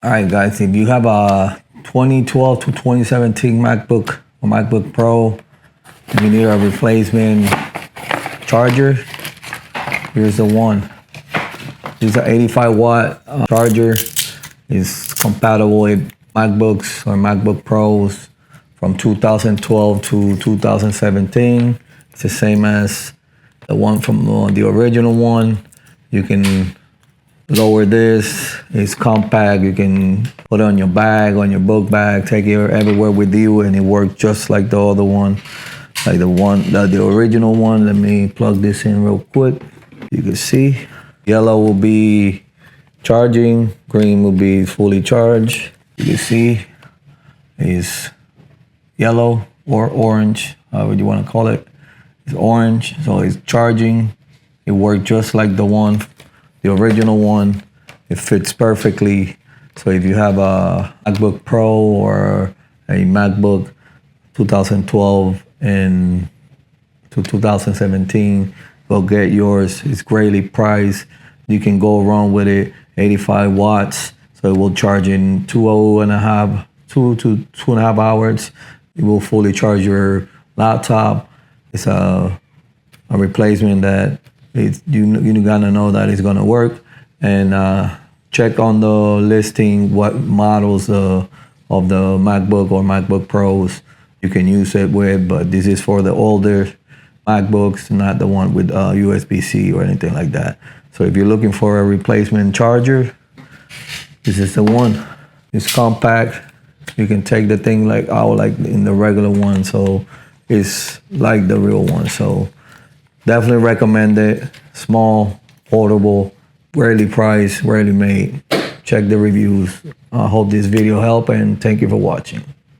All right, guys, if you have a 2012 to 2017 MacBook or MacBook Pro, and you need a replacement charger, here's the one. This is an 85 watt charger. It's compatible with MacBooks or MacBook Pros from 2012 to 2017. It's the same as the one from the original one. You can lower this. It's compact. You can put it on your bag, on your book bag, take it everywhere with you, and it works just like the other one, like the original one. Let me plug this in real quick. You can see yellow will be charging, green will be fully charged. You can see it's yellow or orange, however you want to call it. It's orange, so it's charging. It works just like the original one. It fits perfectly. So if you have a MacBook Pro or a MacBook 2012 and to 2017, go get yours. It's greatly priced. You can go wrong with it. 85 watts, so it will charge in 2 to 2.5 hours. It will fully charge your laptop. It's a replacement that you gotta know that it's gonna work. And check on the listing what models of the MacBook or MacBook Pros you can use it with, but this is for the older MacBooks, not the one with USB-C or anything like that. So if you're looking for a replacement charger, this is the one. It's compact. You can take the thing out like in the regular one, so it's like the real one. So definitely recommend it. Small, portable, rarely priced, rarely made. Check the reviews. I hope this video helped, and thank you for watching.